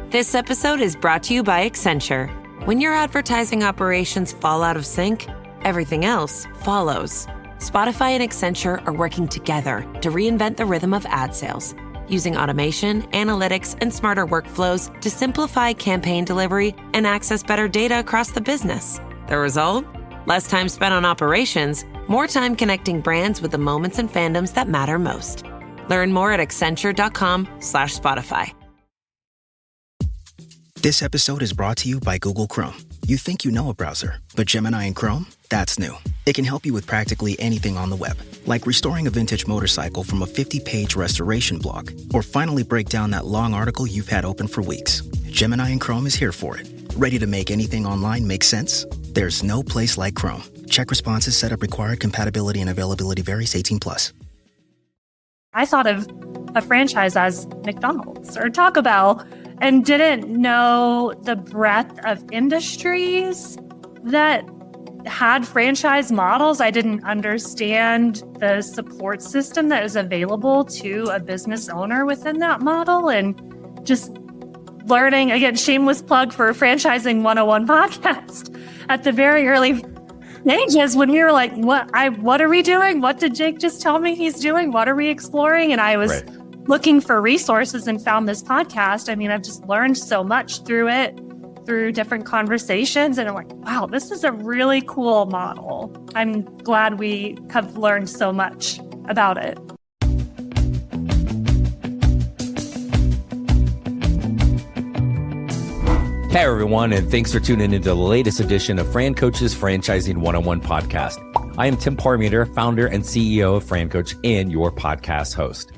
This episode is brought to you by Accenture. When your advertising operations fall out of sync, everything else follows. Spotify and Accenture are working together to reinvent the rhythm of ad sales, using automation, analytics, and smarter workflows to simplify campaign delivery and access better data across the business. The result? Less time spent on operations, more time connecting brands with the moments and fandoms that matter most. Learn more at accenture.com/Spotify. This episode is brought to you by Google Chrome. You think you know a browser, but Gemini and Chrome? That's new. It can help you with practically anything on the web, like restoring a vintage motorcycle from a 50-page restoration blog, or finally break down that long article you've had open for weeks. Gemini and Chrome is here for it. Ready to make anything online make sense? There's no place like Chrome. Check responses, setup required, compatibility and availability varies, 18+. I thought of a franchise as McDonald's or Taco Bell and didn't know the breadth of industries that had franchise models. I didn't understand the support system that is available to a business owner within that model. And just learning, again, shameless plug for Franchising 101 podcast at the very early stages when we were like, what are we doing? What did Jake just tell me he's doing? What are we exploring? And I was looking for resources and found this podcast. I mean, I've just learned so much through it, through different conversations. And I'm like, wow, this is a really cool model. I'm glad we have learned so much about it. Hey everyone, and thanks for tuning into the latest edition of FranCoach's Franchising 101 podcast. I am Tim Parmeter, founder and CEO of FranCoach and your podcast host.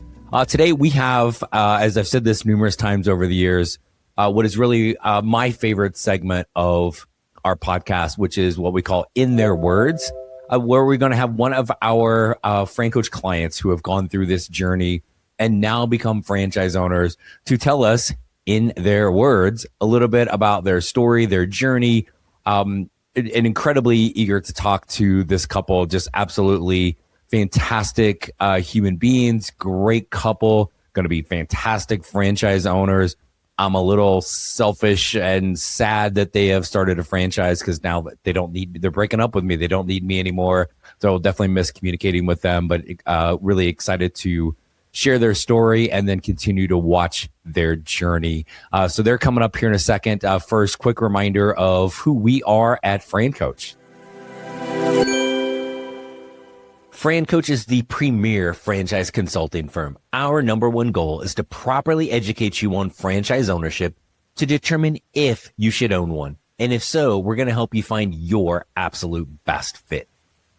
Today we have, as I've said this numerous times over the years, what is really my favorite segment of our podcast, which is what we call In Their Words, where we're going to have one of our FranCoach clients who have gone through this journey and now become franchise owners to tell us, in their words, a little bit about their story, their journey, and incredibly eager to talk to this couple. Just absolutely fantastic human beings, great couple, going to be fantastic franchise owners. I'm a little selfish and sad that they have started a franchise because now they don't need, they're breaking up with me. They don't need me anymore. So I'll definitely miss communicating with them, but really excited to share their story and then continue to watch their journey. So they're coming up here in a second. First, quick reminder of who we are at FranCoach. FranCoach is the premier franchise consulting firm. Our number one goal is to properly educate you on franchise ownership to determine if you should own one. And if so, we're going to help you find your absolute best fit.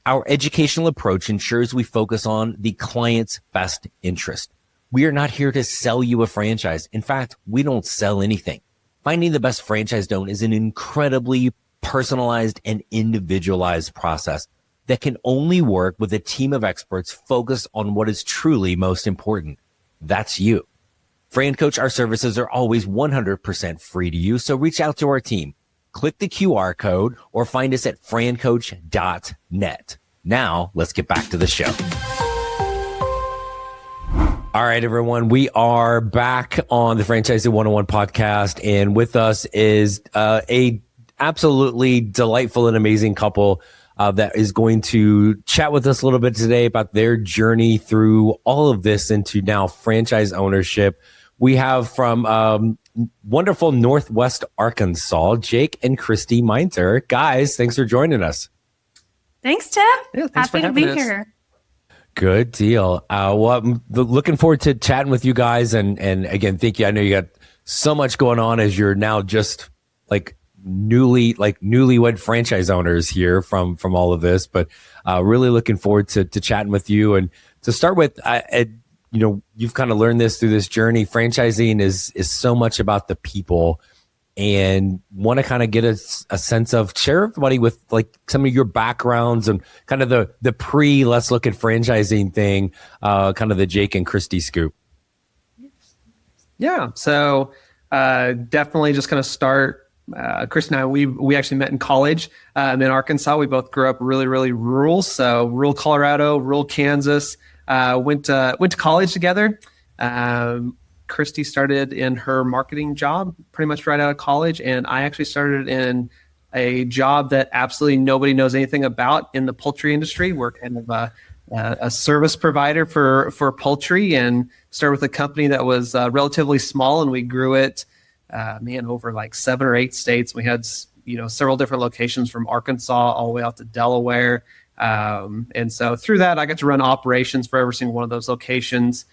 Our educational approach ensures we focus on the client's best interest. We are not here to sell you a franchise. In fact, we don't sell anything. Finding the best franchise to own is an incredibly personalized and individualized process that can only work with a team of experts focused on what is truly most important. That's you. FranCoach, our services are always 100% free to use, so reach out to our team. Click the QR code or find us at francoach.net. Now, let's get back to the show. All right, everyone, we are back on the Franchising 101 podcast, and with us is a absolutely delightful and amazing couple that is going to chat with us a little bit today about their journey through all of this into now franchise ownership. We have from wonderful Northwest Arkansas, Jake and Kristy Meinzer. Guys, thanks for joining us. Thanks, Tim. Yeah, thanks Happy to be here. Good deal. Well, I'm looking forward to chatting with you guys. And again, thank you. I know you got so much going on as you're now just like newlywed franchise owners here from all of this, but really looking forward to chatting with you. And to start with, you've kind of learned this through this journey. Franchising is so much about the people, and want to kind of get a sense of, share everybody with like some of your backgrounds and kind of the let's look at franchising thing, kind of the Jake and Kristy scoop. Yeah. So definitely just going to start. Chris and I, we actually met in college in Arkansas. We both grew up really, really rural. So rural Colorado, rural Kansas, went to college together. Kristy started in her marketing job pretty much right out of college. And I actually started in a job that absolutely nobody knows anything about in the poultry industry. We're kind of a service provider for poultry, and started with a company that was relatively small, and we grew it, over like 7 or 8 states. We had, several different locations from Arkansas all the way out to Delaware. And so through that, I got to run operations for every single one of those locations.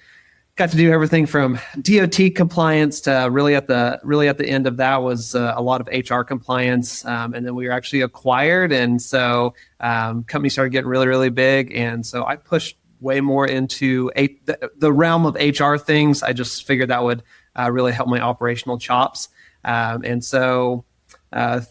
Got to do everything from DOT compliance to really at the end of that was a lot of HR compliance. And then we were actually acquired. And so company started getting really, really big. And so I pushed way more into the realm of HR things. I just figured that would really help my operational chops. And so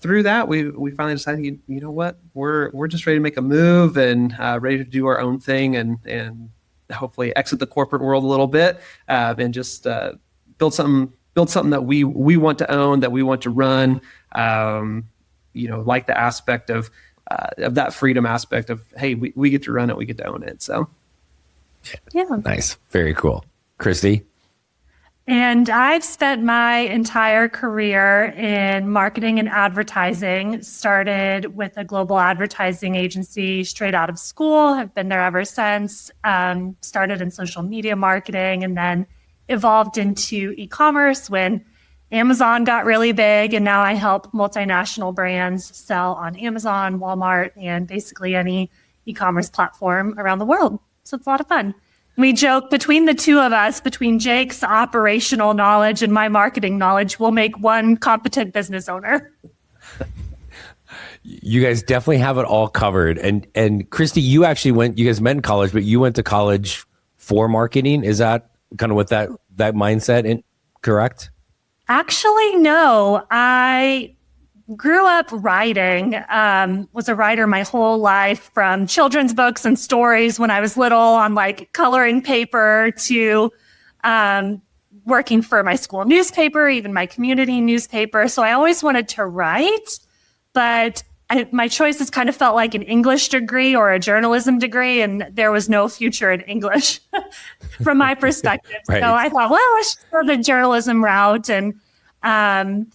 through that, we finally decided, you know what, we're just ready to make a move and ready to do our own thing and hopefully exit the corporate world a little bit and just build something that we want to own, that we want to run. Like the aspect of that freedom aspect of, hey, we get to run it, we get to own it. So, yeah, nice, very cool, Kristy. And I've spent my entire career in marketing and advertising. Started with a global advertising agency straight out of school. Have been there ever since. Started in social media marketing and then evolved into e-commerce when Amazon got really big. And now I help multinational brands sell on Amazon, Walmart, and basically any e-commerce platform around the world. So it's a lot of fun. We joke between the two of us, between Jake's operational knowledge and my marketing knowledge, we'll make one competent business owner. You guys definitely have it all covered. And Kristy, you guys met in college, but you went to college for marketing. Is that kind of what that mindset correct? Actually, no. I grew up writing, was a writer my whole life, from children's books and stories when I was little on like coloring paper to working for my school newspaper, even my community newspaper. So I always wanted to write, but my choices kind of felt like an English degree or a journalism degree, and there was no future in English from my perspective. Right. So I thought, well, let's just go the journalism route, and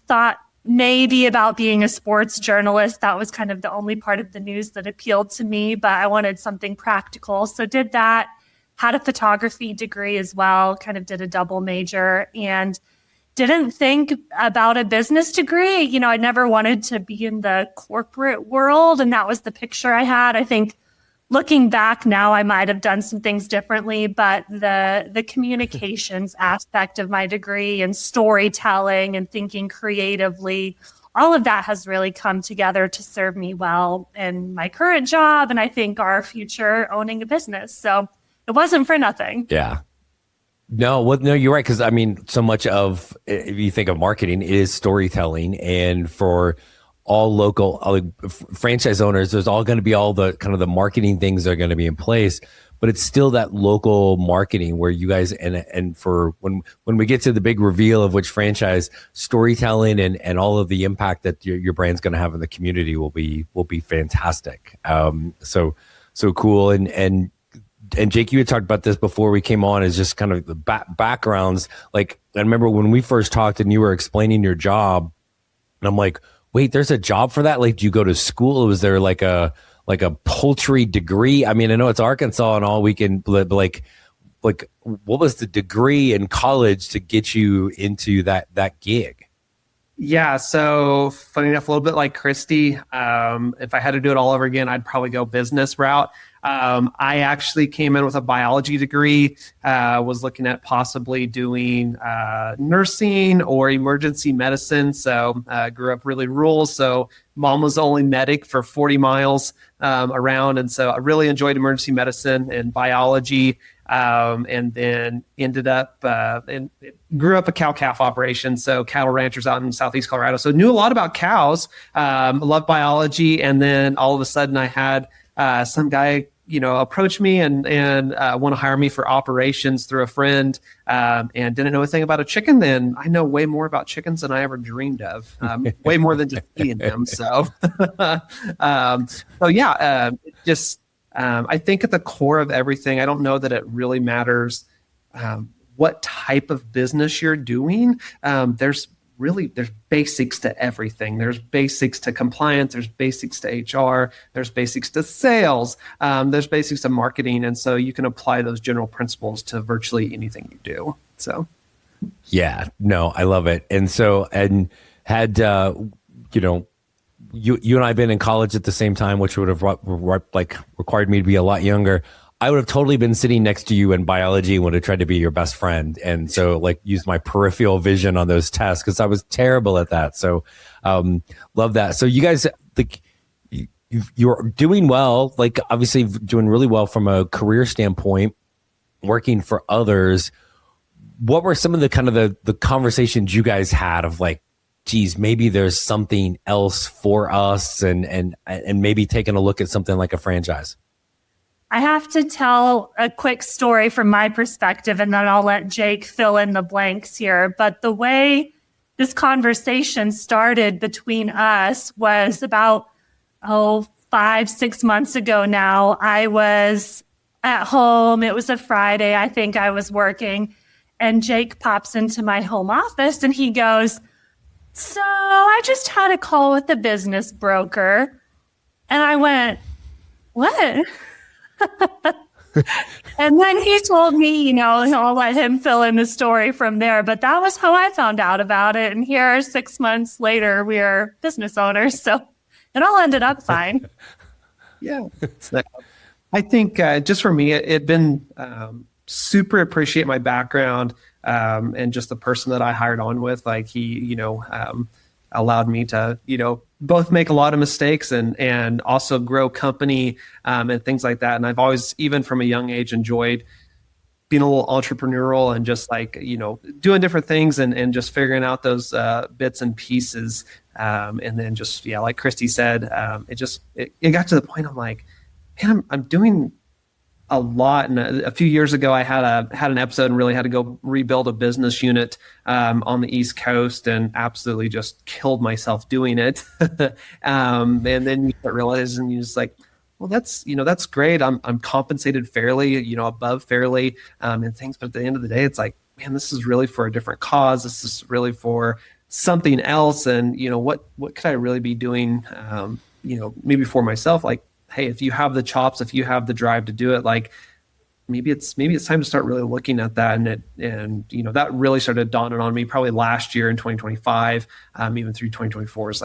thought maybe about being a sports journalist. That was kind of the only part of the news that appealed to me, but I wanted something practical. So did that, had a photography degree as well, kind of did a double major, and didn't think about a business degree. I never wanted to be in the corporate world, and that was the picture I had. I think looking back now, I might have done some things differently, but the communications aspect of my degree and storytelling and thinking creatively, all of that has really come together to serve me well in my current job, and I think our future owning a business. So it wasn't for nothing. Yeah. No, you're right. Because so much of, if you think of marketing, it is storytelling, and for all local franchise owners, there's all going to be all the kind of the marketing things that are going to be in place, but it's still that local marketing where you guys, and for when we get to the big reveal of which franchise, storytelling and all of the impact that your brand's going to have in the community will be fantastic. So cool. And Jake, you had talked about this before we came on, is just kind of the backgrounds. Like, I remember when we first talked and you were explaining your job, and I'm like, wait, there's a job for that? Like, do you go to school? Was there like a poultry degree? I know it's Arkansas and all, weekend, but like what was the degree in college to get you into that gig? Yeah. So funny enough, a little bit like Kristy, if I had to do it all over again, I'd probably go business route. I actually came in with a biology degree, was looking at possibly doing nursing or emergency medicine. So grew up really rural. So mom was the only medic for 40 miles around. And so I really enjoyed emergency medicine and biology. And then ended up and grew up a cow-calf operation. So cattle ranchers out in Southeast Colorado. So knew a lot about cows, loved biology. And then all of a sudden I had some guy, approach me and want to hire me for operations through a friend, and didn't know a thing about a chicken. Then I know way more about chickens than I ever dreamed of, way more than just eating them. So, I think at the core of everything, I don't know that it really matters what type of business you're doing, there's basics to everything. There's basics to compliance. There's basics to HR. There's basics to sales. There's basics to marketing. And so you can apply those general principles to virtually anything you do. So. Yeah, no, I love it. And so, and had, you and I been in college at the same time, which would have required me to be a lot younger, I would have totally been sitting next to you in biology and would have tried to be your best friend. And so used my peripheral vision on those tests because I was terrible at that. So love that. So you guys, you're doing well, obviously doing really well from a career standpoint, working for others. What were some of the kind of the conversations you guys had of geez, maybe there's something else for us and maybe taking a look at something like a franchise? I have to tell a quick story from my perspective, and then I'll let Jake fill in the blanks here. But the way this conversation started between us was about, 5-6 months ago now. I was at home. It was a Friday. I think I was working. And Jake pops into my home office and he goes, "So I just had a call with the business broker." And I went, "What?" And then he told me, I'll let him fill in the story from there. But that was how I found out about it. And here, 6 months later, we are business owners. So it all ended up fine. Yeah. I think just for me, it'd been super appreciate my background and just the person that I hired on with. He, allowed me to, both make a lot of mistakes and also grow company and things like that. And I've always, even from a young age, enjoyed being a little entrepreneurial and just doing different things and just figuring out those bits and pieces. And then just, like Kristy said, it got to the point I'm like, man, I'm doing a lot. And a few years ago, I had an episode and really had to go rebuild a business unit on the East Coast and absolutely just killed myself doing it. And then you start realizing you're just like, well, that's great. I'm compensated fairly, above fairly and things. But at the end of the day, it's like, man, this is really for a different cause. This is really for something else. And, what could I really be doing, maybe for myself? Hey, if you have the chops, if you have the drive to do it, maybe it's time to start really looking at that. And that really started dawning on me probably last year in 2025, even through 2024 is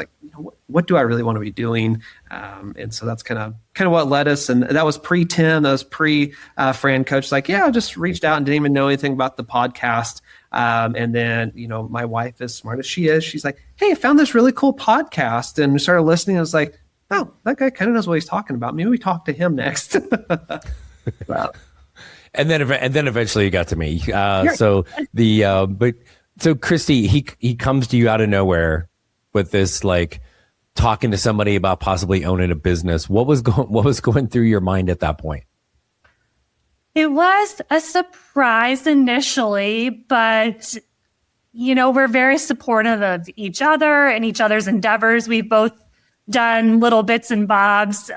what do I really want to be doing? And so that's kind of what led us. And that was pre-Tim, that was pre-FranCoach. I just reached out and didn't even know anything about the podcast. And then, my wife, as smart as she is, she's like, "Hey, I found this really cool podcast," and we started listening. I was like, "Oh, that guy kind of knows what he's talking about. Maybe we talk to him next." Wow. And then eventually you got to me. So Kristy, he comes to you out of nowhere with this, talking to somebody about possibly owning a business. What was going through your mind at that point? It was a surprise initially, but we're very supportive of each other and each other's endeavors. We've both done little bits and bobs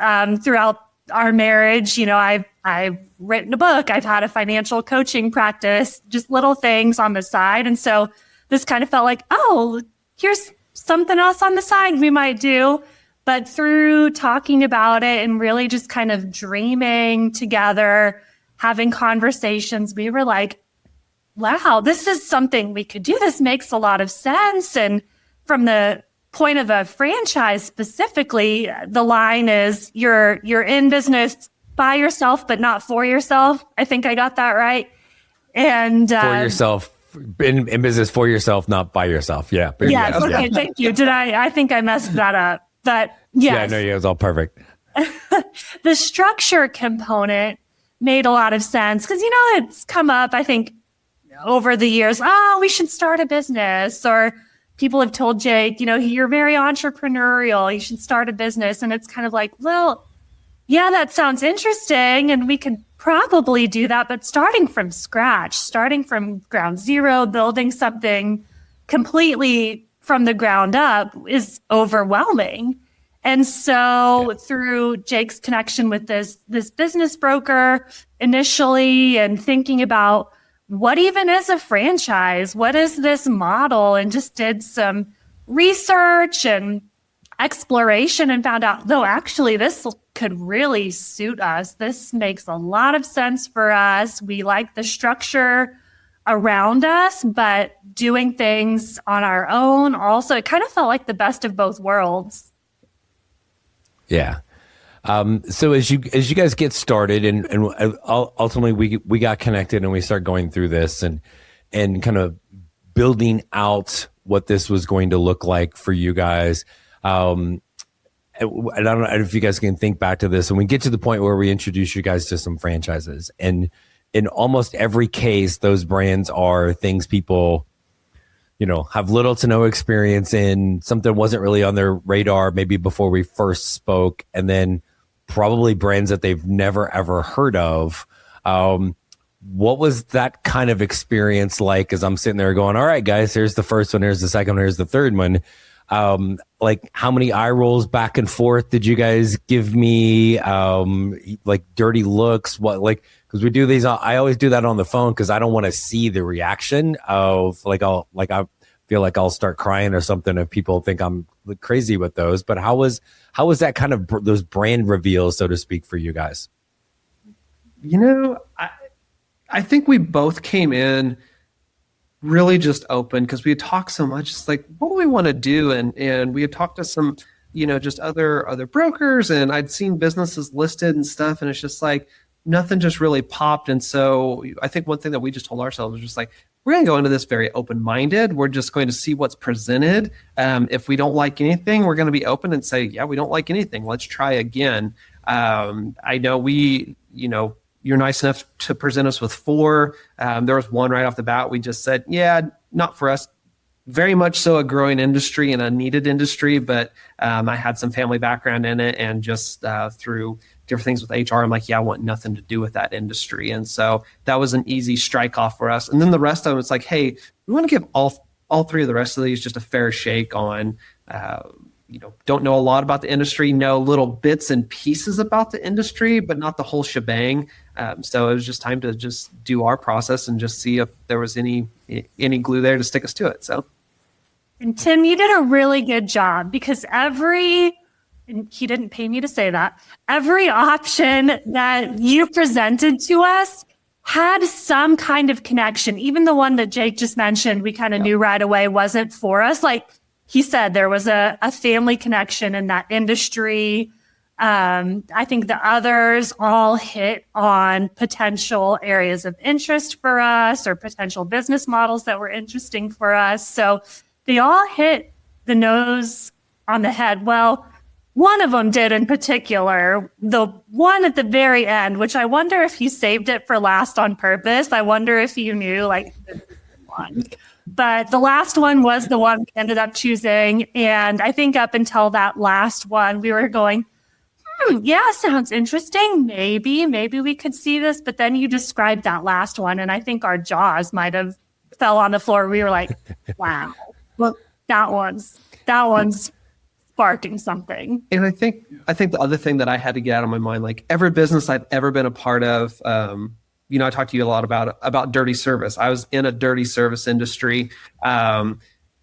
throughout our marriage. I've written a book. I've had a financial coaching practice, just little things on the side. And so this kind of felt like, oh, here's something else on the side we might do. But through talking about it and really just kind of dreaming together, having conversations, we were like, wow, this is something we could do. This makes a lot of sense. And from the point of a franchise specifically, the line is you're in business by yourself, but not for yourself. I think I got that right. And for yourself, in business for yourself, not by yourself. Yeah. Yes. Okay. Yeah. Thank you. I think I messed that up, but yes. Yeah, no, it was all perfect. The structure component made a lot of sense because, it's come up, I think, over the years, we should start a business, or people have told Jake, you're very entrepreneurial, you should start a business. And it's kind of like, well, yeah, that sounds interesting. And we could probably do that. But starting from scratch, starting from ground zero, building something completely from the ground up is overwhelming. And so through Jake's connection with this business broker initially and thinking about what even is a franchise? What is this model? And just did some research and exploration and found out, though, actually, this could really suit us. This makes a lot of sense for us. We like the structure around us, but doing things on our own also, it kind of felt like the best of both worlds. Yeah. So as you guys get started and ultimately we got connected and we start going through this and kind of building out what this was going to look like for you guys. And I don't know if you guys can think back to this, and we get to the point where we introduce you guys to some franchises, and in almost every case, those brands are things people, have little to no experience in. Something wasn't really on their radar maybe before we first spoke, and then probably brands that they've never ever heard of. What was that kind of experience like? As I'm sitting there going, all right, guys, here's the first one, here's the second one, here's the third one. Like how many eye rolls back and forth did you guys give me? Like dirty looks, because we do these, I always do that on the phone because I don't want to see the reaction of I feel like I'll start crying or something if people think I'm crazy with those. But how was that kind of those brand reveals, so to speak, for you guys? I think we both came in really just open because we had talked so much. It's like, what do we want to do? And we had talked to some, just other brokers, and I'd seen businesses listed and stuff. And it's just like, nothing just really popped. And so I think one thing that we just told ourselves was just like, we're going to go into this very open-minded. We're just going to see what's presented. If we don't like anything, we're going to be open and say, yeah, we don't like anything. Let's try again. I know you're nice enough to present us with 4. There was one right off the bat. We just said, yeah, not for us. Very much so a growing industry and a needed industry, but I had some family background in it, and just through different things with HR, I'm like, yeah, I want nothing to do with that industry. And so that was an easy strike off for us. And then the rest of them, it's like, hey, we want to give all 3 of the rest of these just a fair shake on, don't know a lot about the industry, know little bits and pieces about the industry, but not the whole shebang. So it was just time to just do our process and just see if there was any glue there to stick us to it. So. And Tim, you did a really good job because and he didn't pay me to say that, every option that you presented to us had some kind of connection. Even the one that Jake just mentioned, we kind of knew right away wasn't for us. Like he said, there was a family connection in that industry. I think the others all hit on potential areas of interest for us or potential business models that were interesting for us. So they all hit the nose on the head. Well, one of them did in particular, the one at the very end, which I wonder if he saved it for last on purpose. I wonder if you knew this one. But the last one was the one we ended up choosing. And I think up until that last one, we were going, yeah, sounds interesting. Maybe we could see this. But then you described that last one, and I think our jaws might have fell on the floor. We were like, wow, look, that one's sparking something. And I think the other thing that I had to get out of my mind, like every business I've ever been a part of, I talked to you a lot about dirty service. I was in a dirty service industry. And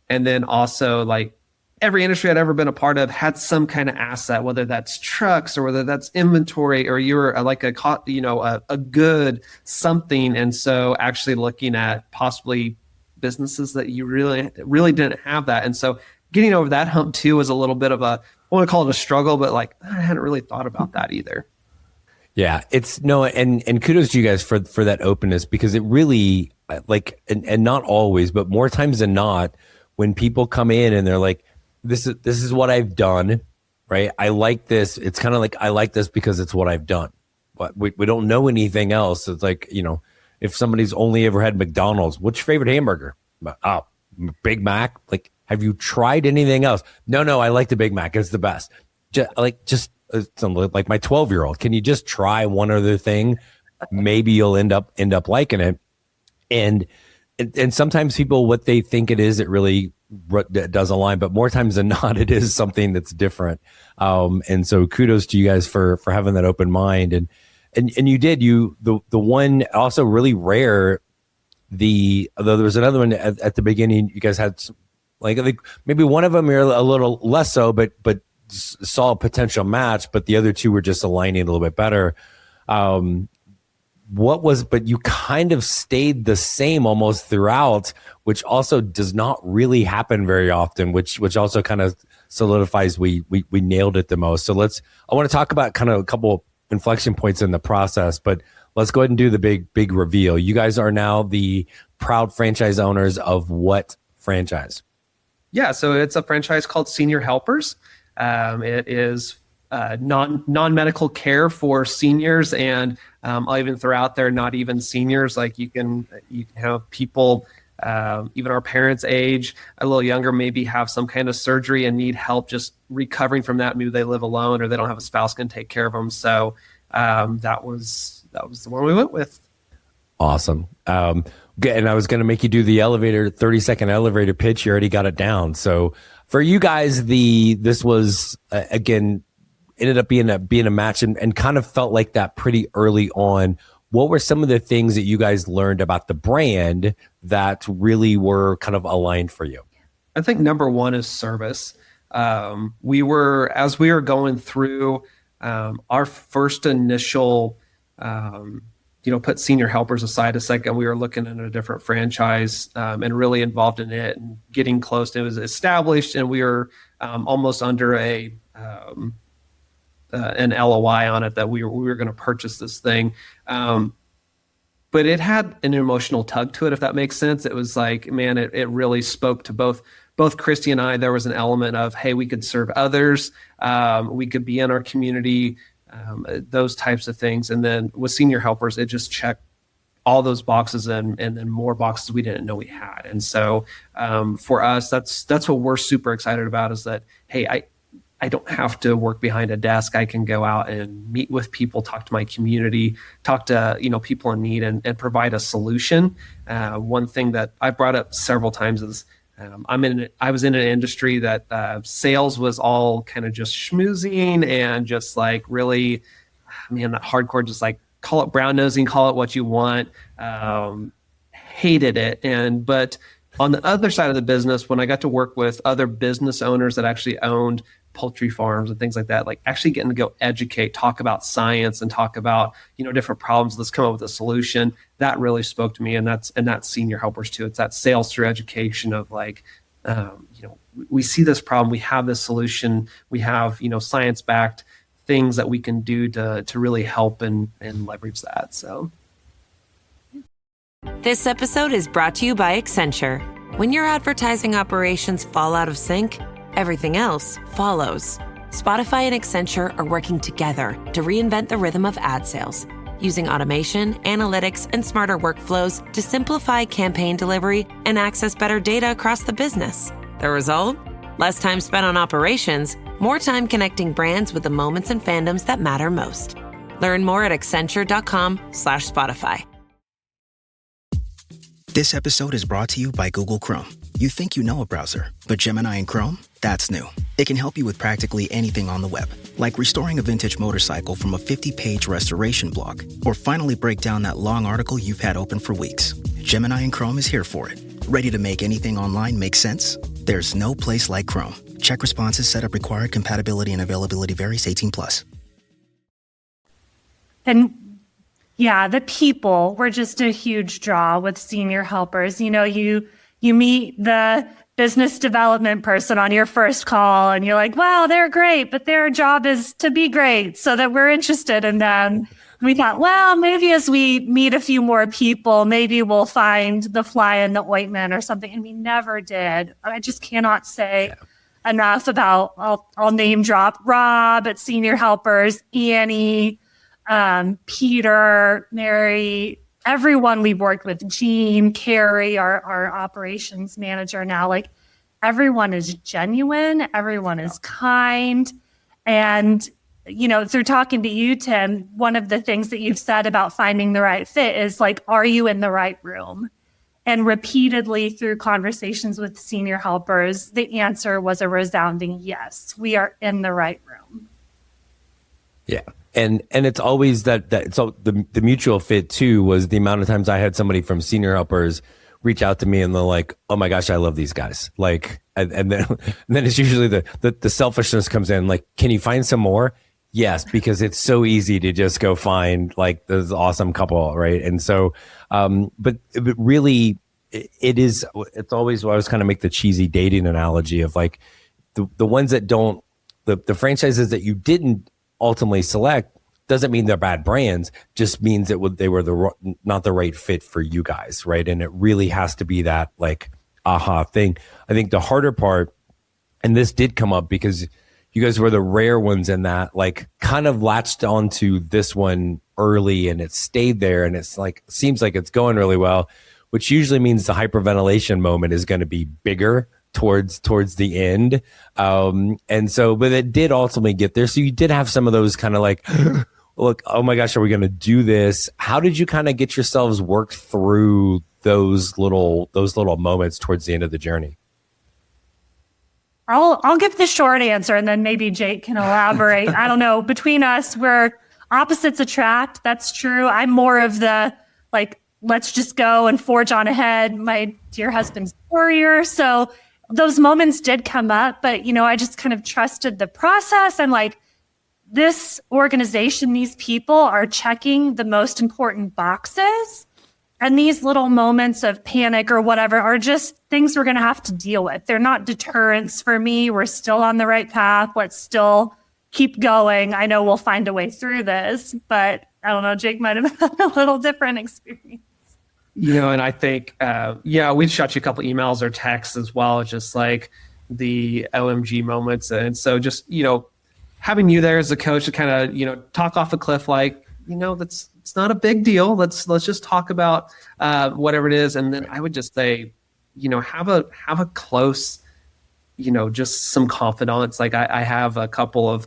then also like every industry I'd ever been a part of had some kind of asset, whether that's trucks or whether that's inventory or you're like a good something. And so actually looking at possibly businesses that you really didn't have that. And so getting over that hump too was a little bit of I want to call it a struggle, but like I hadn't really thought about that either. Yeah, and kudos to you guys for that openness, because it really and not always, but more times than not, when people come in and they're like, this is what I've done, right? I like this. It's kind of like, I like this because it's what I've done, but we don't know anything else. It's like, if somebody's only ever had McDonald's, what's your favorite hamburger? Oh, Big Mac. Like, have you tried anything else? No, I like the Big Mac. It's the best. Like my 12-year-old. Can you just try one other thing? Maybe you'll end up liking it. And sometimes people, what they think it is, it really does align, but more times than not, it is something that's different. And so kudos to you guys for having that open mind. And you did, the one also really rare Although there was another one at the beginning, you guys had like, I think maybe one of them you're a little less so, but saw a potential match, but the other two were just aligning a little bit better. But you kind of stayed the same almost throughout, which also does not really happen very often, which also kind of solidifies we nailed it the most. So I want to talk about kind of a couple inflection points in the process, but let's go ahead and do the big reveal. You guys are now the proud franchise owners of what franchise? Yeah, so it's a franchise called Senior Helpers. It is non-medical care for seniors, and I'll even throw out there not even seniors. Like you can have people, even our parents' age, a little younger, maybe have some kind of surgery and need help just recovering from that. Maybe they live alone or they don't have a spouse can take care of them. So that was the one we went with. Awesome. And I was going to make you do the 30-second elevator pitch. You already got it down. So for you guys, this was again ended up being a match and kind of felt like that pretty early on. What were some of the things that you guys learned about the brand that really were kind of aligned for you? I think number one is service. As we were going through our first initial, put Senior Helpers aside a second, we were looking at a different franchise and really involved in it and getting close. It was established and we were almost under an LOI on it that we were going to purchase this thing. But it had an emotional tug to it, if that makes sense. It was like, man, it really spoke to both Kristy and I. There was an element of, hey, we could serve others. We could be in our community, those types of things. And then with Senior Helpers, it just checked all those boxes and then more boxes we didn't know we had. And so for us, that's what we're super excited about is that, hey, I don't have to work behind a desk. I can go out and meet with people, talk to my community, talk to people in need, and provide a solution. One thing that I brought up several times is I was in an industry that sales was all kind of just schmoozing and just like really, that hardcore, just like call it brown nosing, call it what you want. Hated it, but on the other side of the business, when I got to work with other business owners that actually owned poultry farms and things like that, like actually getting to go educate, talk about science and talk about, different problems, let's come up with a solution, that really spoke to me. And that's Senior Helpers too. It's that sales through education of like, we see this problem, we have this solution, we have, science-backed things that we can do to really help and leverage that. So. This episode is brought to you by Accenture. When your advertising operations fall out of sync, everything else follows. Spotify and Accenture are working together to reinvent the rhythm of ad sales, using automation, analytics, and smarter workflows to simplify campaign delivery and access better data across the business. The result? Less time spent on operations, more time connecting brands with the moments and fandoms that matter most. Learn more at accenture.com/Spotify. This episode is brought to you by Google Chrome. You think you know a browser, but Gemini and Chrome? That's new. It can help you with practically anything on the web, like restoring a vintage motorcycle from a 50-page restoration blog, or finally break down that long article you've had open for weeks. Gemini and Chrome is here for it. Ready to make anything online make sense? There's no place like Chrome. Check responses, setup required, compatibility and availability varies, 18+. And yeah, the people were just a huge draw with Senior Helpers. You meet the business development person on your first call and you're like, wow, they're great, but their job is to be great so that we're interested in them. We thought, well, maybe as we meet a few more people, maybe we'll find the fly in the ointment or something. And we never did. I just cannot say enough about, I'll name drop Rob at Senior Helpers, Annie, Peter, Mary, everyone we've worked with, Jean, Carrie, our operations manager now, like everyone is genuine, everyone is kind. And, through talking to you, Tim, one of the things that you've said about finding the right fit is like, are you in the right room? And repeatedly through conversations with Senior Helpers, the answer was a resounding yes, we are in the right room. Yeah. And it's always that so the mutual fit too was the amount of times I had somebody from senior helpers reach out to me and they're like, oh my gosh, I love these guys. Like, and then it's usually the selfishness comes in, like, can you find some more? Yes, because it's so easy to just go find like this awesome couple, right? And so, but really, it's always, I was kind of make the cheesy dating analogy of like the ones that don't, the franchises that you didn't ultimately select doesn't mean they're bad brands, just means that they were not the right fit for you guys, right? And it really has to be that like aha thing. I think the harder part, and this did come up because you guys were the rare ones in that, like, kind of latched onto this one early and it stayed there, and it's like, seems like it's going really well, which usually means the hyperventilation moment is going to be bigger towards the end. And so, but it did ultimately get there. So you did have some of those kind of like, look, oh my gosh, are we going to do this? How did you kind of get yourselves worked through those little moments towards the end of the journey? I'll give the short answer and then maybe Jake can elaborate. I don't know. Between us, we're opposites attract. That's true. I'm more of the like, let's just go and forge on ahead. My dear husband's a warrior. So those moments did come up, but I just kind of trusted the process. I'm like, this organization, these people are checking the most important boxes. And these little moments of panic or whatever are just things we're going to have to deal with. They're not deterrents for me. We're still on the right path. Let's still keep going. I know we'll find a way through this, but I don't know, Jake might have had a little different experience. And I think, we've shot you a couple emails or texts as well, just like the OMG moments. And so just, having you there as a coach to kind of, talk off a cliff, like, it's not a big deal. Let's just talk about whatever it is. And then I would just say, have a close, just some confidants. Like I have a couple of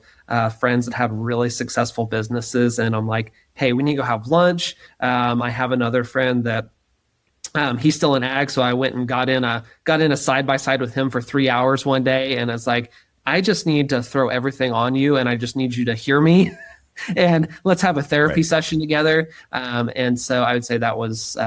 friends that have really successful businesses, and I'm like, hey, we need to go have lunch. I have another friend that he's still in ag, so I went and got in a side by side with him for 3 hours one day, and it's like, I just need to throw everything on you, and I just need you to hear me. And let's have a therapy session together. And so I would say that was,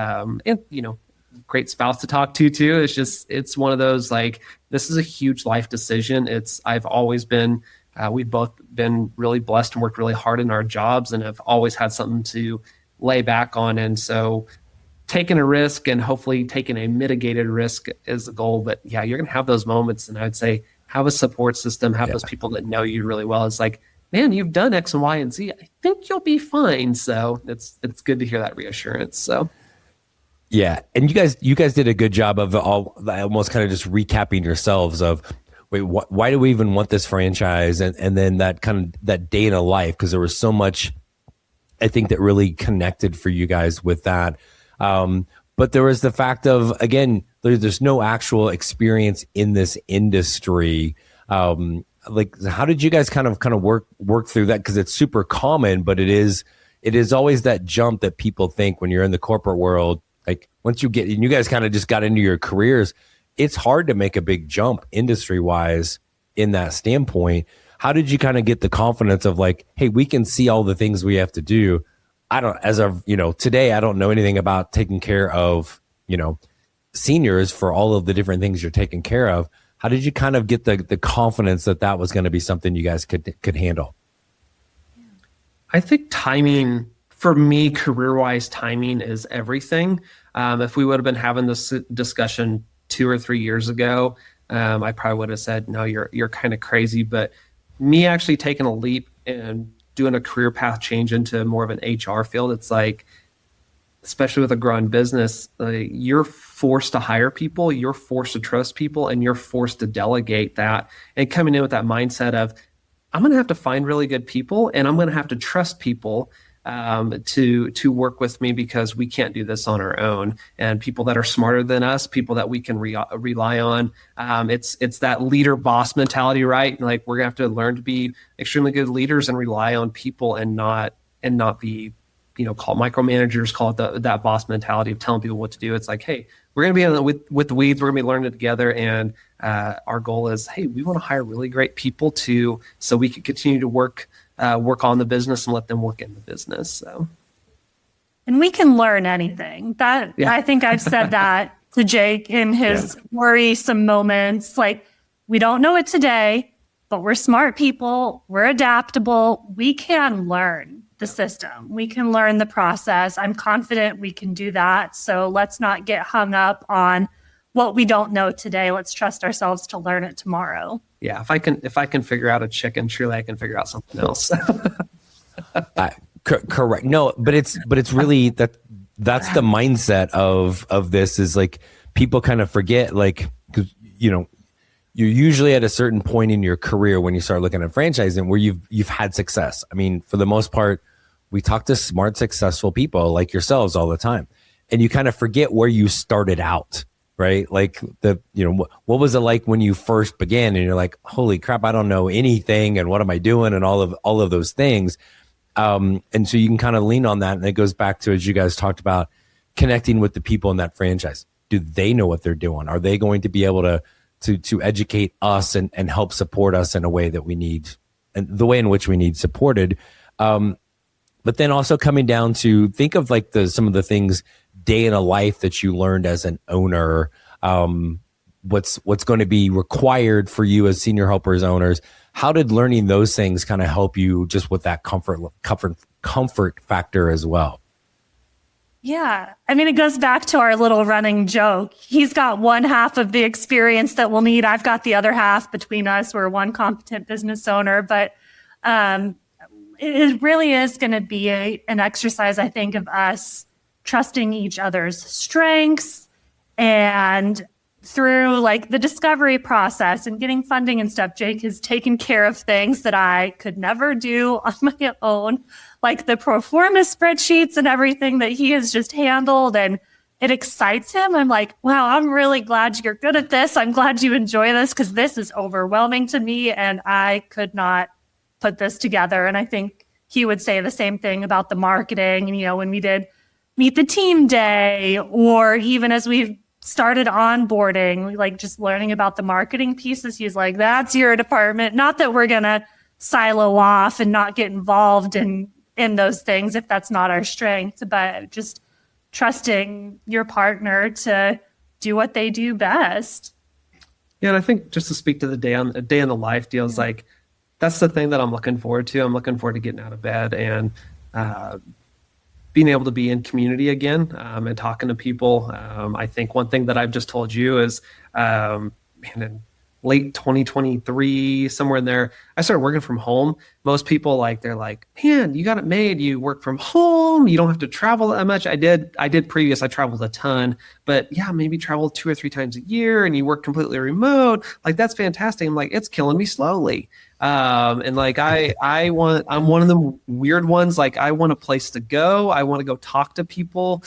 great spouse to talk to too. It's one of those, like, this is a huge life decision. I've always been, we've both been really blessed and worked really hard in our jobs and have always had something to lay back on. And so taking a risk and hopefully taking a mitigated risk is the goal. But yeah, you're going to have those moments. And I would say have a support system, have those people that know you really well. It's like, man, you've done X and Y and Z. I think you'll be fine. So it's good to hear that reassurance. So, yeah, and you guys did a good job of almost kind of just recapping yourselves of, wait, why do we even want this franchise? And then that kind of that day in a life, because there was so much, I think, that really connected for you guys with that. But there was the fact of, again, there's no actual experience in this industry. Like, how did you guys kind of work through that? Because it's super common, but it is always that jump that people think when you're in the corporate world. Like, once you get, and you guys kind of just got into your careers, it's hard to make a big jump industry wise in that standpoint. How did you kind of get the confidence of like, hey, we can see all the things we have to do? Today, I don't know anything about taking care of, seniors for all of the different things you're taking care of. How did you kind of get the confidence that was going to be something you guys could handle? I think timing, for me, career-wise, timing is everything. If we would have been having this discussion 2 or 3 years ago, I probably would have said, no, you're kind of crazy. But me actually taking a leap and doing a career path change into more of an HR field, it's like, especially with a growing business, you're forced to hire people, you're forced to trust people, and you're forced to delegate that. And coming in with that mindset of, I'm going to have to find really good people, and I'm going to have to trust people to work with me, because we can't do this on our own. And people that are smarter than us, people that we can rely on. It's that leader boss mentality, right? Like, we're going to have to learn to be extremely good leaders and rely on people and not be, call micromanagers, call it that boss mentality of telling people what to do. It's like, hey, we're going to be with the weeds. We're going to be learning it together. And our goal is, hey, we want to hire really great people so we can continue to work work on the business and let them work in the business. So. And we can learn anything. I think I've said that to Jake in his worrisome moments. Like, we don't know it today, but we're smart people. We're adaptable. We can learn the system. We can learn the process. I'm confident we can do that. So let's not get hung up on what we don't know today. Let's trust ourselves to learn it tomorrow. Yeah, if I can figure out a chicken, surely I can figure out something else. Correct. No, but it's really that's the mindset of this, is like, people kind of forget, like, because you're usually at a certain point in your career when you start looking at franchising where you've had success. I mean, for the most part, we talk to smart, successful people like yourselves all the time, and you kind of forget where you started out, right? Like, what was it like when you first began, and you're like, holy crap, I don't know anything, and what am I doing, and all of those things. And so you can kind of lean on that. And it goes back to, as you guys talked about, connecting with the people in that franchise. Do they know what they're doing? Are they going to be able to educate us and help support us in a way that we need, and the way in which we need supported? But then also coming down to think of like some of the things day in a life that you learned as an owner, what's going to be required for you as senior helpers, owners. How did learning those things kind of help you just with that comfort factor as well? Yeah. I mean, it goes back to our little running joke. He's got one half of the experience that we'll need. I've got the other half. Between us, we're one competent business owner. But it really is going to be an exercise, I think, of us trusting each other's strengths, and through like the discovery process and getting funding and stuff, Jake has taken care of things that I could never do on my own, like the pro forma spreadsheets and everything that he has just handled. And it excites him. I'm like, wow, I'm really glad you're good at this. I'm glad you enjoy this, because this is overwhelming to me and I could not put this together. And I think he would say the same thing about the marketing. When we did Meet the Team Day, or even as we've started onboarding, like just learning about the marketing pieces, he's like, that's your department. Not that we're going to silo off and not get involved in those things if that's not our strength, but just trusting your partner to do what they do best. Yeah, and I think just to speak to the day in the life deals, like, that's the thing that I'm looking forward to. I'm looking forward to getting out of bed and being able to be in community again, and talking to people. I think one thing that I've just told you is, in late 2023, somewhere in there, I started working from home. Most people, they're like, man, you got it made. You work from home. You don't have to travel that much. I did previous. I traveled a ton, but yeah, maybe traveled 2 or 3 times a year, and you work completely remote. Like, that's fantastic. I'm like, it's killing me slowly. And like, I'm one of the weird ones. Like, I want a place to go. I want to go talk to people,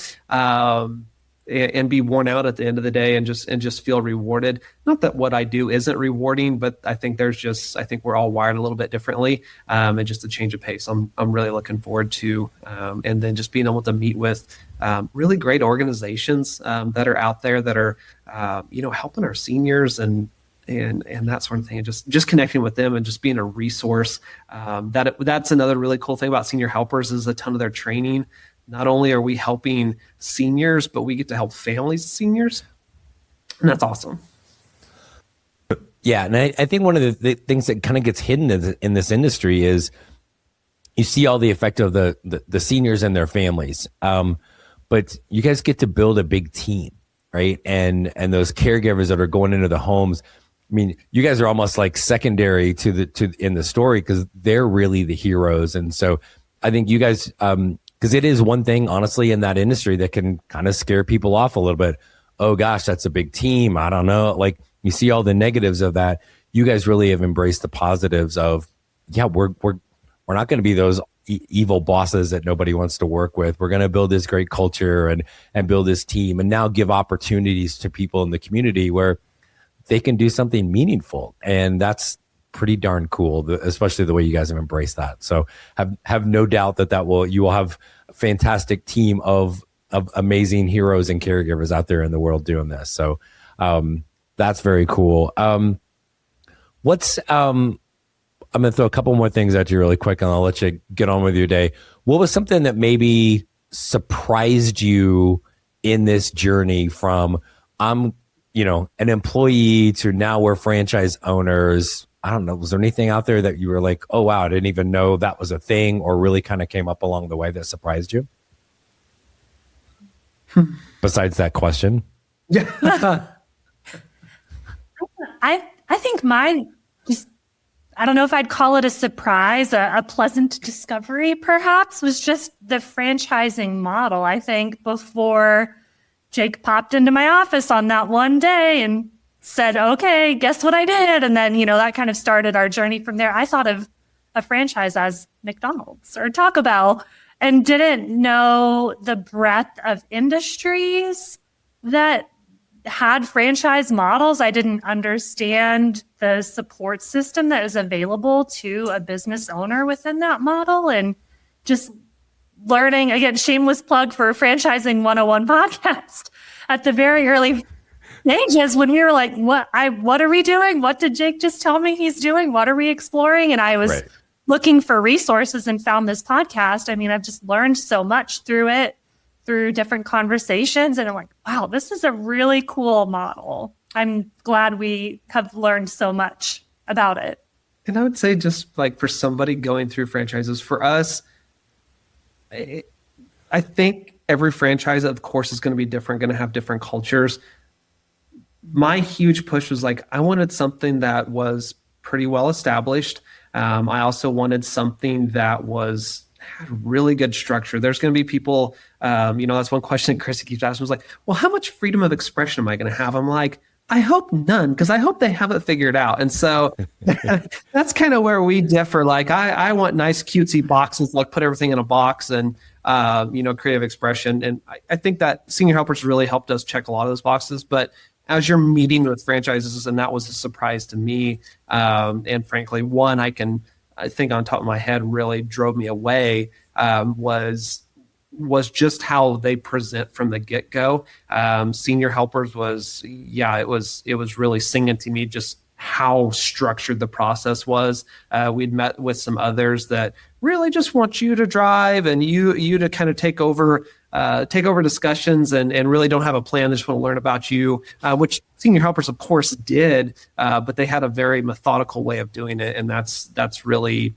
and be worn out at the end of the day, and just feel rewarded. Not that what I do isn't rewarding, but I think I think we're all wired a little bit differently, and just a change of pace. I'm really looking forward to, and then just being able to meet with, really great organizations, that are out there that are, helping our seniors and that sort of thing, and just connecting with them and just being a resource. That's another really cool thing about senior helpers is a ton of their training. Not only are we helping seniors, but we get to help families of seniors, and that's awesome. Yeah, and I think one of the things that kind of gets hidden in this industry is you see all the effect of the seniors and their families, but you guys get to build a big team, right? And those caregivers that are going into the homes. I mean, you guys are almost like secondary in the story, because they're really the heroes. And so I think you guys, because it is one thing, honestly, in that industry that can kind of scare people off a little bit. Oh gosh, that's a big team. I don't know. Like, you see all the negatives of that. You guys really have embraced the positives of, yeah, we're not going to be those evil bosses that nobody wants to work with. We're going to build this great culture and build this team, and now give opportunities to people in the community where they can do something meaningful. And that's pretty darn cool, especially the way you guys have embraced that. So have no doubt that you will have a fantastic team of amazing heroes and caregivers out there in the world doing this. So that's very cool. I'm going to throw a couple more things at you really quick, and I'll let you get on with your day. What was something that maybe surprised you in this journey from an employee to now we're franchise owners? I don't know. Was there anything out there that you were like, oh, wow, I didn't even know that was a thing, or really kind of came up along the way that surprised you? Besides that question. Yeah. I think mine just, I don't know if I'd call it a surprise, a pleasant discovery perhaps, was just the franchising model. I think before Jake popped into my office on that one day and said, okay, guess what I did? And then, that kind of started our journey from there. I thought of a franchise as McDonald's or Taco Bell and didn't know the breadth of industries that had franchise models. I didn't understand the support system that is available to a business owner within that model. And just learning, again, shameless plug for Franchising 101 podcast at the very early stages when we were like, what are we doing? What did Jake just tell me he's doing? What are we exploring? And I was looking for resources and found this podcast. I mean, I've just learned so much through it, through different conversations. And I'm like, wow, this is a really cool model. I'm glad we have learned so much about it. And I would say just like for somebody going through franchises, for us, I think every franchise, of course, is going to be different, going to have different cultures. My huge push was like, I wanted something that was pretty well established. I also wanted something that had really good structure. There's going to be people, that's one question that Kristy keeps asking, was like, well, how much freedom of expression am I going to have? I'm like, I hope none, because I hope they have it figured out. And so that's kind of where we differ. Like, I want nice, cutesy boxes, like put everything in a box and, creative expression. And I think that Senior Helpers really helped us check a lot of those boxes. But as you're meeting with franchises, and that was a surprise to me, and frankly, one I think on top of my head really drove me away, was just how they present from the get-go. Senior Helpers it was really singing to me just how structured the process was. We'd met with some others that really just want you to drive and you to kind of take over discussions and really don't have a plan. They just want to learn about you, which Senior Helpers, of course, did, but they had a very methodical way of doing it. And that's really,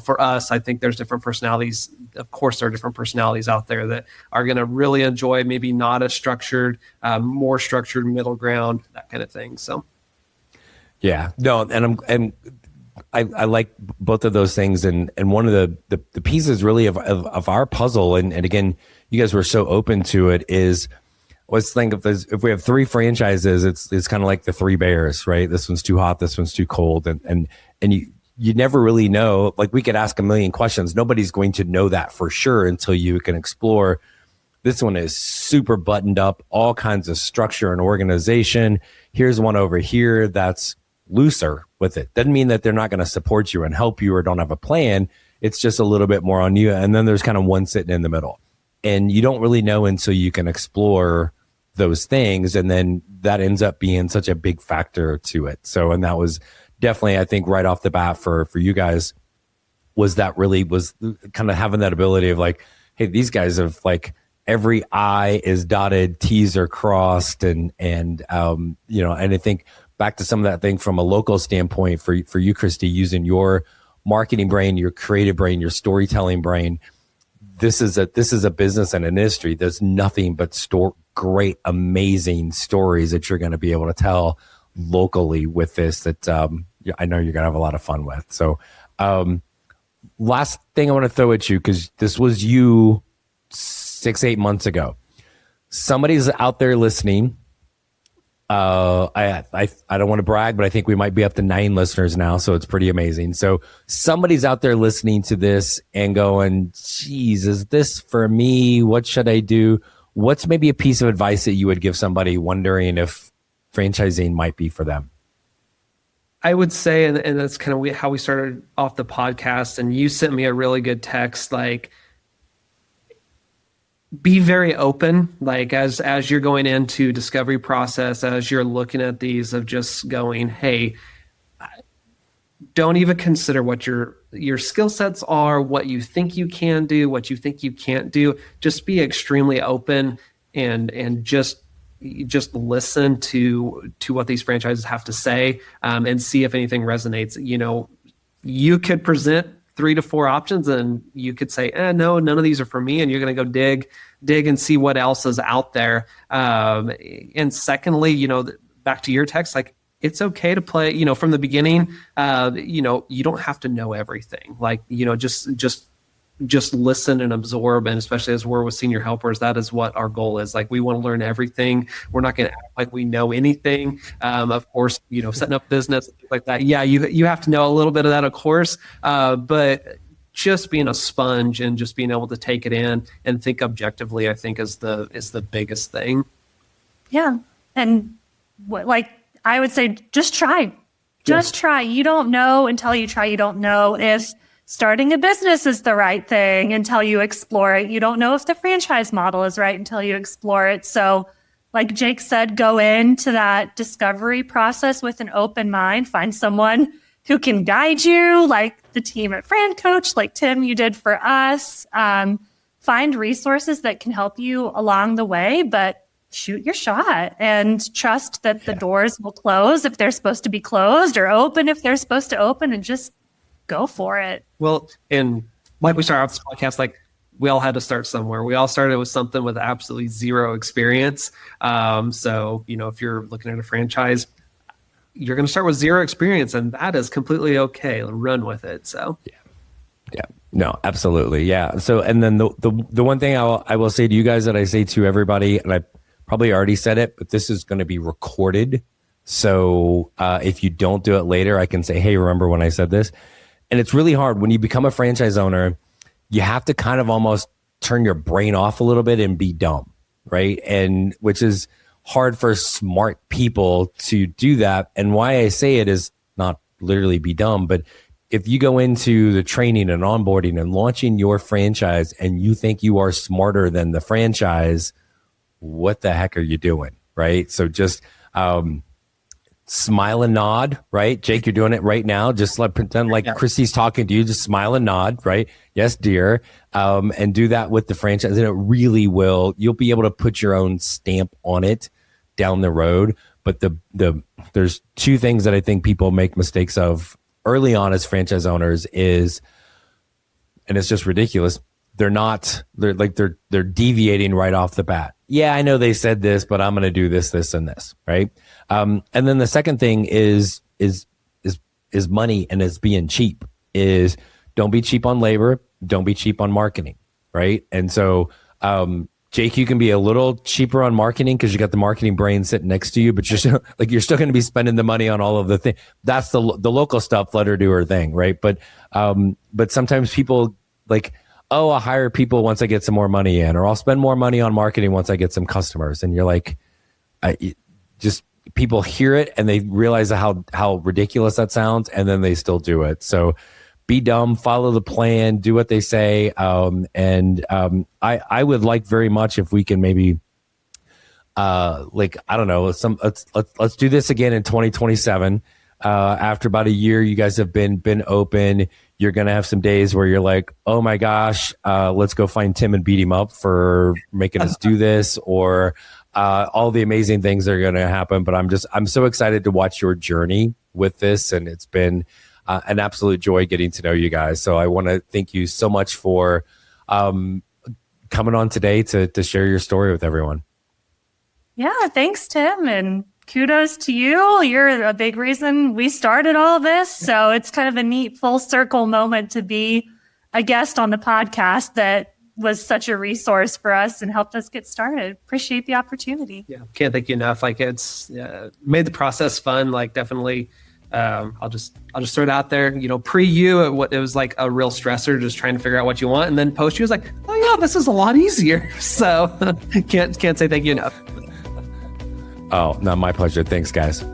for us, I think there's different personalities. Of course, there are different personalities out there that are going to really enjoy maybe not as structured, more structured middle ground, that kind of thing. So. Yeah, no, and I like both of those things, and one of the pieces really of our puzzle, and again, you guys were so open to it, let's think if we have three franchises, it's kind of like the three bears, right? This one's too hot, this one's too cold, and you never really know. Like, we could ask a million questions, nobody's going to know that for sure until you can explore. This one is super buttoned up, all kinds of structure and organization. Here's one over here that's looser with it. Doesn't mean that they're not going to support you and help you or don't have a plan. It's just a little bit more on you. And then there's kind of one sitting in the middle. And you don't really know until you can explore those things. And then that ends up being such a big factor to it. So, and that was definitely, I think, right off the bat for you guys, was kind of having that ability of like, hey, these guys have like, every I is dotted, T's are crossed. And I think back to some of that thing from a local standpoint for you, Kristy, using your marketing brain, your creative brain, your storytelling brain. This is a business and an industry. There's nothing but great, amazing stories that you're going to be able to tell locally with this that I know you're going to have a lot of fun with. So last thing I want to throw at you, because this was you 6-8 months ago. Somebody's out there listening. I don't want to brag, but I think we might be up to 9 listeners now, so it's pretty amazing. So somebody's out there listening to this and going, geez, is this for me? What should I do? What's maybe a piece of advice that you would give somebody wondering if franchising might be for them? I would say, and that's kind of how we started off the podcast, and you sent me a really good text, like, be very open, like as you're going into discovery process, as you're looking at these, of just going, hey, don't even consider what your skill sets are, what you think you can do, what you think you can't do. Just be extremely open and just listen to what these franchises have to say, and see if anything resonates. You could present 3 to 4 options and you could say, no, none of these are for me. And you're going to go dig and see what else is out there. And secondly, back to your text, like, it's okay to play, from the beginning. You don't have to know everything. Like, just listen and absorb. And especially as we're with senior helpers, that is what our goal is. Like, we want to learn everything. We're not going to act like we know anything. Of course, setting up business, things like that. Yeah, you have to know a little bit of that, of course. But just being a sponge and just being able to take it in and think objectively, I think is the biggest thing. Yeah. And I would say, just try. Just try. You don't know until you try. You don't know if starting a business is the right thing until you explore it. You don't know if the franchise model is right until you explore it. So like Jake said, go into that discovery process with an open mind. Find someone who can guide you, like the team at FranCoach, like Tim, you did for us. Find resources that can help you along the way, but shoot your shot and trust that the doors will close if they're supposed to be closed, or open if they're supposed to open, and just go for it. Well, and like we started off this podcast, like, we all had to start somewhere. We all started with something with absolutely zero experience. So, if you're looking at a franchise, you're going to start with zero experience, and that is completely okay. Run with it. So, yeah, no, absolutely. Yeah. So, and then the one thing I will say to you guys that I say to everybody, and I probably already said it, but this is going to be recorded. So if you don't do it later, I can say, hey, remember when I said this? And it's really hard when you become a franchise owner. You have to kind of almost turn your brain off a little bit and be dumb, right? And which is hard for smart people to do that. And why I say it is not literally be dumb, but if you go into the training and onboarding and launching your franchise and you think you are smarter than the franchise, what the heck are you doing, right? So just smile and nod, right? Jake, you're doing it right now. Just pretend like Kristy's talking to you. Just smile and nod, right? Yes, dear. And do that with the franchise, and it really will. You'll be able to put your own stamp on it down the road. But there's 2 things that I think people make mistakes of early on as franchise owners is, and it's just ridiculous. They're deviating right off the bat. Yeah, I know they said this, but I'm going to do this, and this, right? And then the second thing is money, and it's being cheap. Is don't be cheap on labor, don't be cheap on marketing, right? And so, Jake, you can be a little cheaper on marketing because you got the marketing brain sitting next to you, but you're still going to be spending the money on all of the things. That's the local stuff. Let her do her thing, right? But sometimes people like, oh, I'll hire people once I get some more money in, or I'll spend more money on marketing once I get some customers. And you're like, people hear it and they realize how ridiculous that sounds, and then they still do it. So be dumb, follow the plan, do what they say. I would like very much if we can maybe, I don't know, let's do this again in 2027. After about a year, you guys have been open. You're going to have some days where you're like, oh my gosh, let's go find Tim and beat him up for making us do this, or all the amazing things that are going to happen. But I'm so excited to watch your journey with this. And it's been an absolute joy getting to know you guys. So I want to thank you so much for coming on today to share your story with everyone. Yeah, thanks, Tim. And kudos to you. You're a big reason we started all this. So it's kind of a neat full circle moment to be a guest on the podcast that was such a resource for us and helped us get started. Appreciate the opportunity. Yeah, can't thank you enough. Like, it's made the process fun. Like, definitely, I'll just throw it out there. Pre you, it was like a real stressor, just trying to figure out what you want, and then post you was like, oh yeah, this is a lot easier. So can't say thank you enough. Oh, no, my pleasure. Thanks, guys.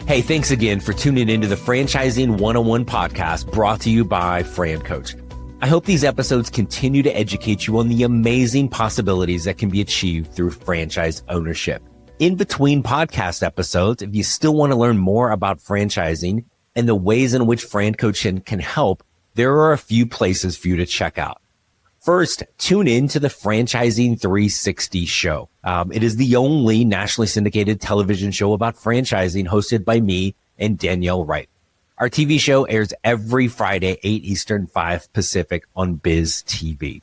Hey, thanks again for tuning into the Franchising 101 podcast brought to you by FranCoach. I hope these episodes continue to educate you on the amazing possibilities that can be achieved through franchise ownership. In between podcast episodes, if you still want to learn more about franchising and the ways in which FranCoach can help, there are a few places for you to check out. First, tune in to the Franchising 360 show. It is the only nationally syndicated television show about franchising hosted by me and Danielle Wright. Our TV show airs every Friday, 8 Eastern, 5 Pacific on Biz TV.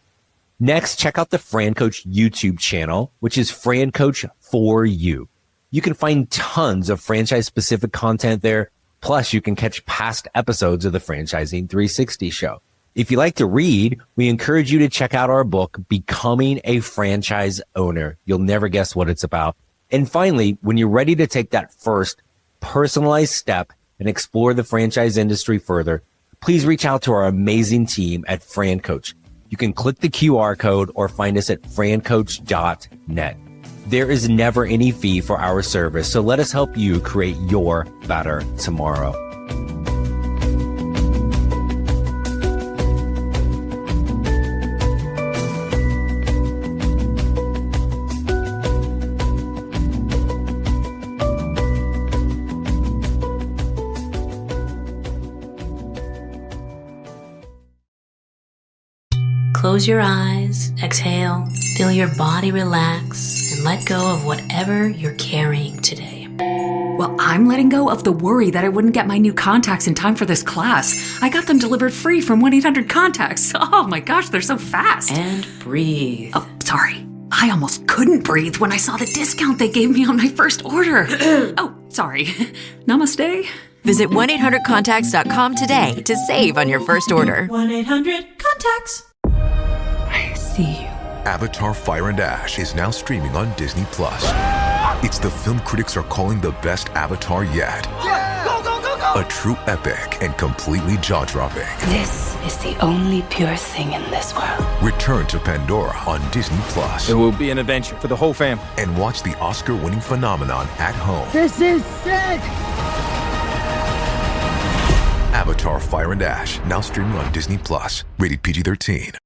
Next, check out the FranCoach YouTube channel, which is FranCoach for You. You can find tons of franchise-specific content there. Plus, you can catch past episodes of the Franchising 360 show. If you like to read, we encourage you to check out our book, Becoming a Franchise Owner. You'll never guess what it's about. And finally, when you're ready to take that first personalized step and explore the franchise industry further, please reach out to our amazing team at FranCoach. You can click the QR code or find us at francoach.net. There is never any fee for our service, so let us help you create your better tomorrow. Close your eyes, exhale, feel your body relax, and let go of whatever you're carrying today. Well, I'm letting go of the worry that I wouldn't get my new contacts in time for this class. I got them delivered free from 1-800-CONTACTS. Oh my gosh, they're so fast. And breathe. Oh, sorry. I almost couldn't breathe when I saw the discount they gave me on my first order. Oh, sorry. Namaste. Visit 1-800-CONTACTS.com today to save on your first order. 1-800-CONTACTS. I see you. Avatar: Fire and Ash is now streaming on Disney+. It's the film critics are calling the best Avatar yet. Go, go, go, go! A true epic and completely jaw-dropping. This is the only pure thing in this world. Return to Pandora on Disney+. It will be an adventure for the whole family. And watch the Oscar-winning phenomenon at home. This is sick! Avatar: Fire and Ash, now streaming on Disney+. Rated PG-13.